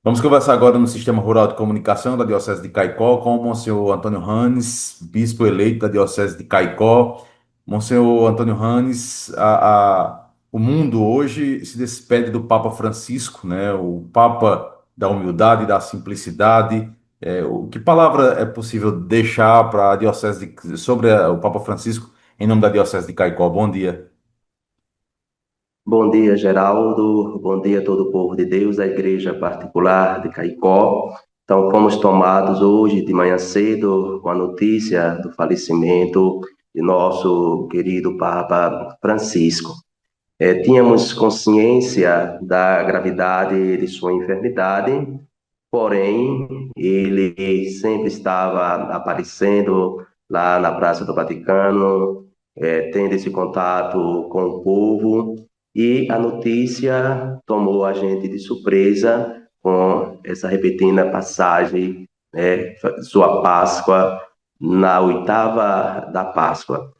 Vamos conversar agora no Sistema Rural de Comunicação da Diocese de Caicó com o Monsenhor Antônio Ranes, bispo eleito da Diocese de Caicó. Monsenhor Antônio Ranes, o mundo hoje se despede do Papa Francisco, né? O Papa da humildade, da simplicidade. Que palavra é possível deixar para a sobre o Papa Francisco em nome da Diocese de Caicó? Bom dia. Bom dia, Geraldo. Bom dia a todo o povo de Deus, a Igreja Particular de Caicó. Então, fomos tomados hoje de manhã cedo com a notícia do falecimento de nosso querido Papa Francisco. Tínhamos consciência da gravidade de sua enfermidade, porém, ele sempre estava aparecendo lá na Praça do Vaticano, tendo esse contato com o povo, e a notícia tomou a gente de surpresa com essa repentina passagem, sua Páscoa, na oitava da Páscoa.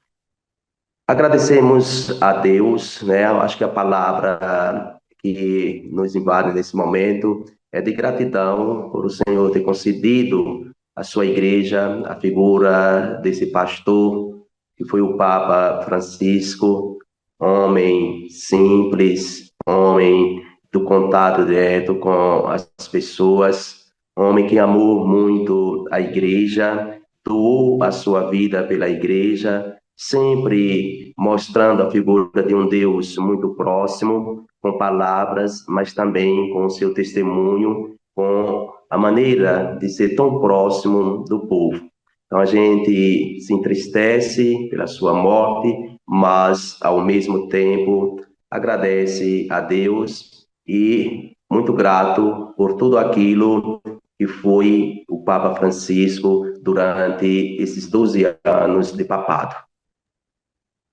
Agradecemos a Deus, né? Eu acho que a palavra que nos invade nesse momento é de gratidão por o Senhor ter concedido à sua igreja a figura desse pastor, que foi o Papa Francisco, homem simples, homem do contato direto com as pessoas, homem que amou muito a igreja, doou a sua vida pela igreja, sempre mostrando a figura de um Deus muito próximo, com palavras, mas também com o seu testemunho, com a maneira de ser tão próximo do povo. Então a gente se entristece pela sua morte, mas ao mesmo tempo agradece a Deus e muito grato por tudo aquilo que foi o Papa Francisco durante esses 12 anos de papado.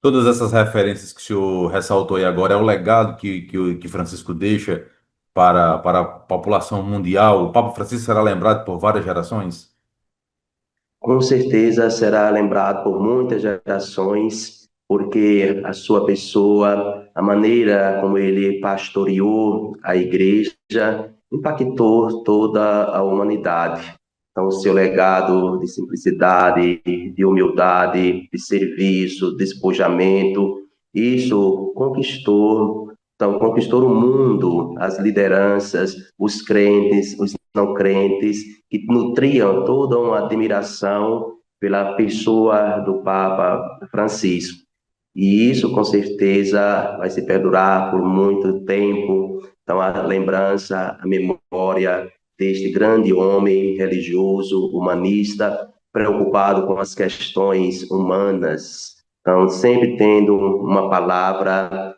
Todas essas referências que o senhor ressaltou aí agora é o legado que Francisco deixa para a população mundial. O Papa Francisco será lembrado por várias gerações. Com certeza será lembrado por muitas gerações, porque a sua pessoa, a maneira como ele pastoreou a igreja, impactou toda a humanidade. Então, o seu legado de simplicidade, de humildade, de serviço, despojamento, isso conquistou o mundo, as lideranças, os crentes, os não crentes, que nutriam toda uma admiração pela pessoa do Papa Francisco. E isso, com certeza, vai se perdurar por muito tempo. Então, a lembrança, a memória deste grande homem religioso, humanista, preocupado com as questões humanas. Então, sempre tendo uma palavra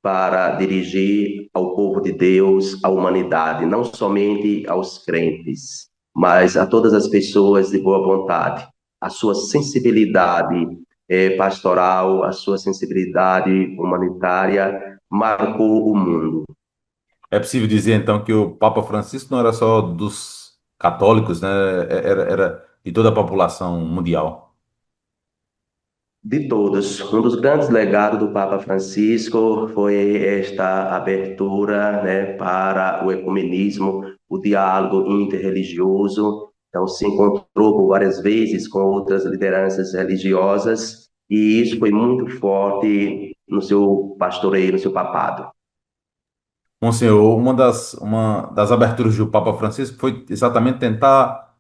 para dirigir ao povo de Deus, à humanidade, não somente aos crentes, mas a todas as pessoas de boa vontade. A sua sensibilidade pastoral, a sua sensibilidade humanitária marcou o mundo. É possível dizer, então, que o Papa Francisco não era só dos católicos, né? Era de toda a população mundial. De todos, um dos grandes legados do Papa Francisco foi esta abertura, né, para o ecumenismo, o diálogo interreligioso. Então, se encontrou por várias vezes com outras lideranças religiosas, e isso foi muito forte no seu pastoreio, no seu papado. Monsenhor, uma das aberturas do Papa Francisco foi exatamente tentar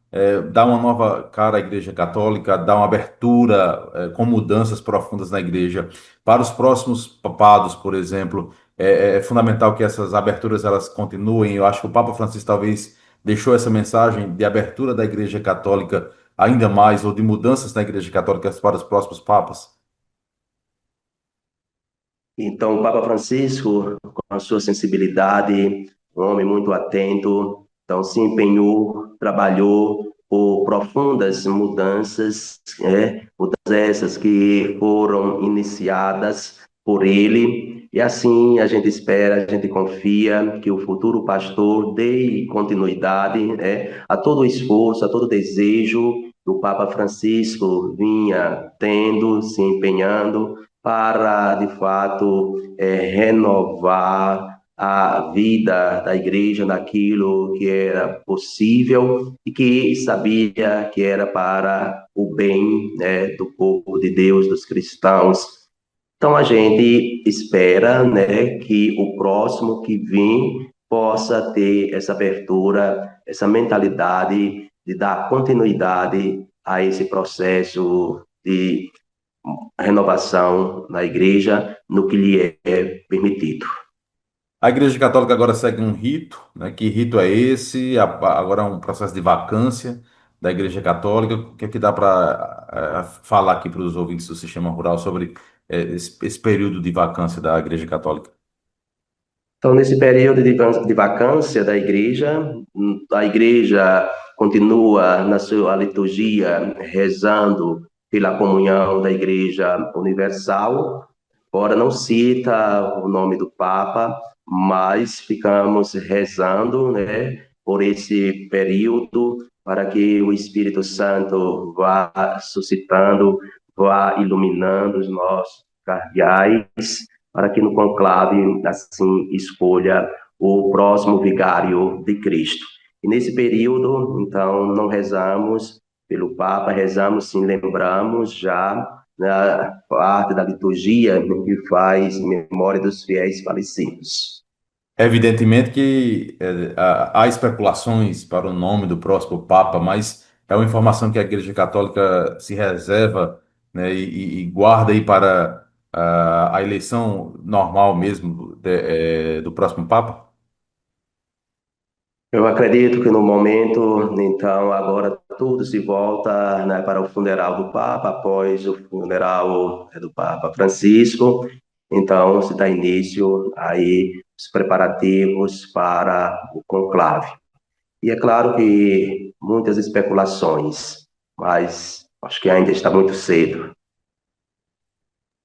dar uma nova cara à Igreja Católica, dar uma abertura com mudanças profundas na Igreja. Para os próximos papados, por exemplo, é fundamental que essas aberturas elas continuem. Eu acho que o Papa Francisco talvez deixou essa mensagem de abertura da Igreja Católica ainda mais, ou de mudanças na Igreja Católica para os próximos papas. Então, o Papa Francisco, com a sua sensibilidade, um homem muito atento, então se empenhou, trabalhou por profundas mudanças, mudanças essas que foram iniciadas por ele, e assim a gente espera, a gente confia que o futuro pastor dê continuidade, a todo o esforço, a todo o desejo que o Papa Francisco vinha tendo, se empenhando para, de fato, renovar a vida da igreja naquilo que era possível e que sabia que era para o bem, né, do povo de Deus, dos cristãos. Então a gente espera, né, que o próximo que vem possa ter essa abertura, essa mentalidade de dar continuidade a esse processo de renovação na igreja, no que lhe é permitido. A Igreja Católica agora segue um rito, né? Que rito é esse? Agora é um processo de vacância da Igreja Católica. O que é que dá para falar aqui para os ouvintes do Sistema Rural sobre esse período de vacância da Igreja Católica? Então, nesse período de vacância da igreja, a igreja continua na sua liturgia rezando pela comunhão da Igreja Universal. Ora, não cita o nome do Papa, mas ficamos rezando, né, por esse período, para que o Espírito Santo vá suscitando, vá iluminando os nossos cardeais, para que no conclave, assim, escolha o próximo vigário de Cristo. E nesse período, então, não rezamos pelo Papa, rezamos, sim, lembramos já na parte da liturgia que faz em memória dos fiéis falecidos. Evidentemente que há especulações para o nome do próximo Papa, mas é uma informação que a Igreja Católica se reserva, né, e guarda aí para a eleição normal mesmo do próximo Papa. Eu acredito que no momento, então, agora tudo se volta, né, para o funeral do Papa, após o funeral do Papa Francisco. Então, se dá início aí os preparativos para o conclave. E é claro que muitas especulações, mas acho que ainda está muito cedo.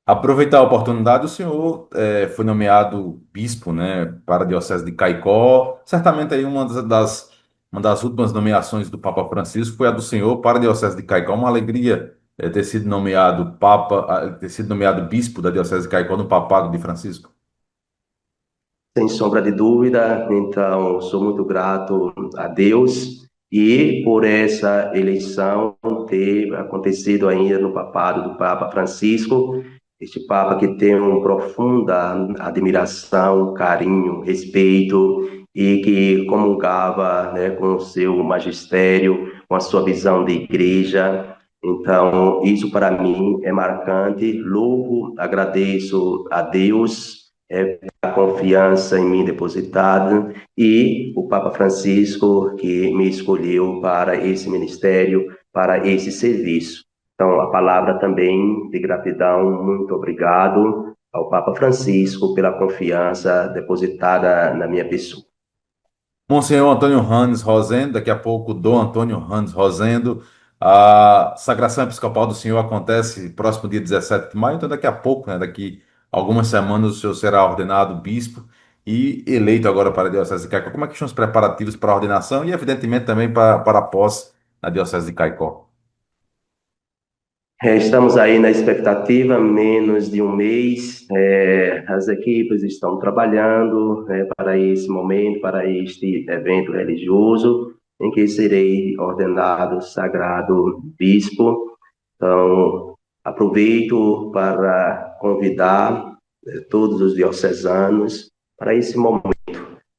Aproveitar a oportunidade, o senhor foi nomeado bispo, né, para a Diocese de Caicó. Certamente aí uma das últimas nomeações do Papa Francisco foi a do senhor para a Diocese de Caicó. Uma alegria ter sido nomeado Papa, ter sido nomeado bispo da Diocese de Caicó no papado de Francisco. Sem sombra de dúvida, então sou muito grato a Deus e por essa eleição ter acontecido ainda no papado do Papa Francisco, este Papa que tem uma profunda admiração, carinho, respeito e que comungava, né, com o seu magistério, com a sua visão de igreja. Então, isso para mim é marcante. Louvo, agradeço a Deus. A confiança em mim depositada e o Papa Francisco que me escolheu para esse ministério, para esse serviço. Então, a palavra também de gratidão, muito obrigado ao Papa Francisco pela confiança depositada na minha pessoa. Monsenhor Antônio Hannes Rosendo, daqui a pouco, Dom Antônio Hannes Rosendo. A sagração episcopal do senhor acontece próximo dia 17 de maio, então daqui a pouco, né, daqui algumas semanas, o senhor será ordenado bispo e eleito agora para a Diocese de Caicó. Como é que estão os preparativos para a ordenação e, evidentemente, também para a posse na Diocese de Caicó? Estamos aí na expectativa, menos de um mês. As equipes estão trabalhando, para esse momento, para este evento religioso, em que serei ordenado sagrado bispo. Então, aproveito para convidar todos os diocesanos para esse momento.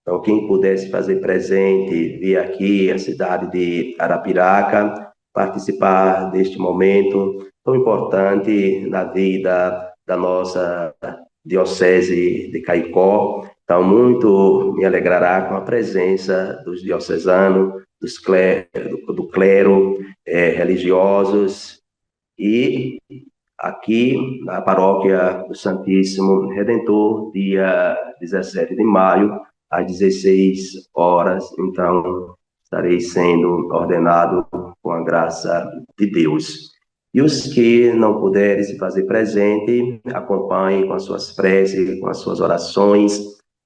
Então, quem pudesse fazer presente, vir aqui à cidade de Arapiraca, participar deste momento tão importante na vida da nossa Diocese de Caicó. Então, muito me alegrará com a presença dos diocesanos, do clero, religiosos, e aqui na paróquia do Santíssimo Redentor, dia 17 de maio, às 16 horas, então estarei sendo ordenado com a graça de Deus. E os que não puderem se fazer presente, acompanhem com as suas preces, com as suas orações,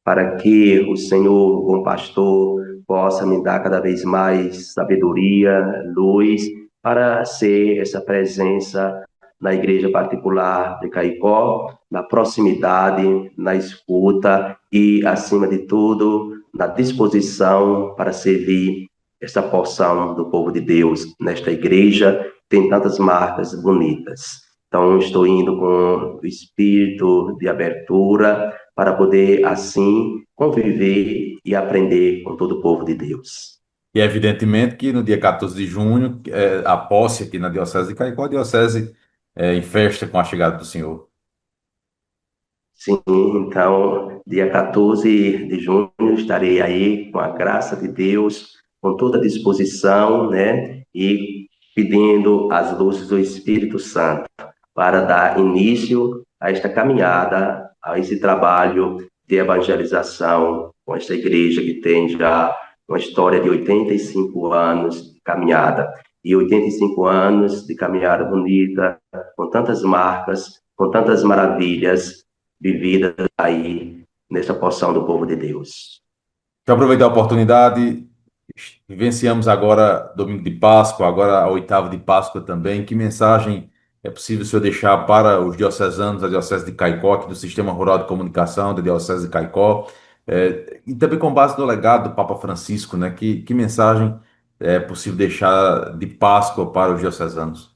para que o Senhor, o bom pastor, possa me dar cada vez mais sabedoria, luz, para ser essa presença na igreja particular de Caicó, na proximidade, na escuta e, acima de tudo, na disposição para servir esta porção do povo de Deus nesta igreja. Tem tantas marcas bonitas. Então, estou indo com o espírito de abertura para poder, assim, conviver e aprender com todo o povo de Deus. E evidentemente que no dia 14 de junho, a posse aqui na Diocese de Caicó, a Diocese em festa com a chegada do Senhor. Sim, então, dia 14 de junho, estarei aí com a graça de Deus, com toda a disposição, né? E pedindo as luzes do Espírito Santo para dar início a esta caminhada, a esse trabalho de evangelização com esta igreja que tem já uma história de 85 anos de caminhada. E 85 anos de caminhada bonita, com tantas marcas, com tantas maravilhas vividas aí nessa porção do povo de Deus. Quero aproveitar a oportunidade, vivenciamos agora domingo de Páscoa, agora a oitava de Páscoa também. Que mensagem é possível o senhor deixar para os diocesanos da Diocese de Caicó, aqui do Sistema Rural de Comunicação da Diocese de Caicó, e também com base no legado do Papa Francisco, né? Que mensagem é possível deixar de Páscoa para os diocesanos?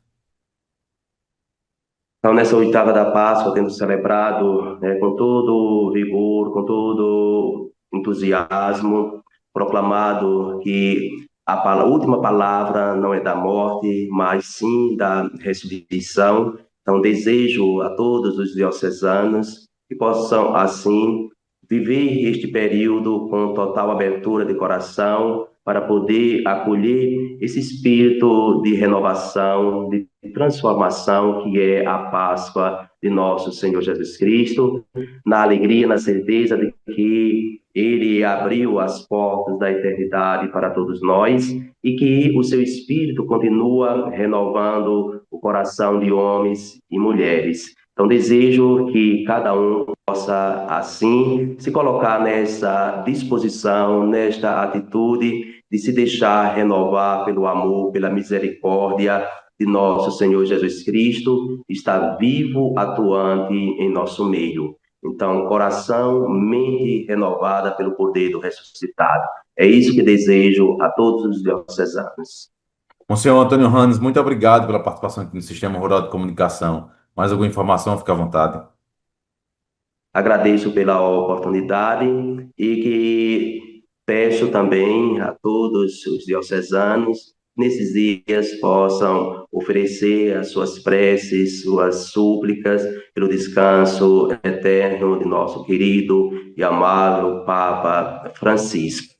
Então, nessa oitava da Páscoa, tendo celebrado, né, com todo vigor, com todo entusiasmo, proclamado que a última palavra não é da morte, mas sim da ressurreição. Então, desejo a todos os diocesanos que possam, assim, viver este período com total abertura de coração para poder acolher esse espírito de renovação, de transformação que é a Páscoa de nosso Senhor Jesus Cristo, na alegria, na certeza de que Ele abriu as portas da eternidade para todos nós e que o seu Espírito continua renovando o coração de homens e mulheres. Então, desejo que cada um possa, assim, se colocar nessa disposição, nesta atitude de se deixar renovar pelo amor, pela misericórdia de nosso Senhor Jesus Cristo, está vivo, atuante em nosso meio. Então, coração, mente renovada pelo poder do ressuscitado. É isso que desejo a todos os diocesanos. Monsenhor Antônio Hannes, muito obrigado pela participação aqui no Sistema Rural de Comunicação. Mais alguma informação, fica à vontade. Agradeço pela oportunidade e que peço também a todos os diocesanos, nesses dias, possam oferecer as suas preces, suas súplicas pelo descanso eterno de nosso querido e amável Papa Francisco.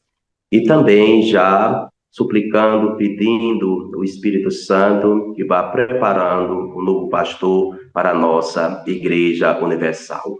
E também já suplicando, pedindo o Espírito Santo que vá preparando o novo pastor para a nossa Igreja Universal.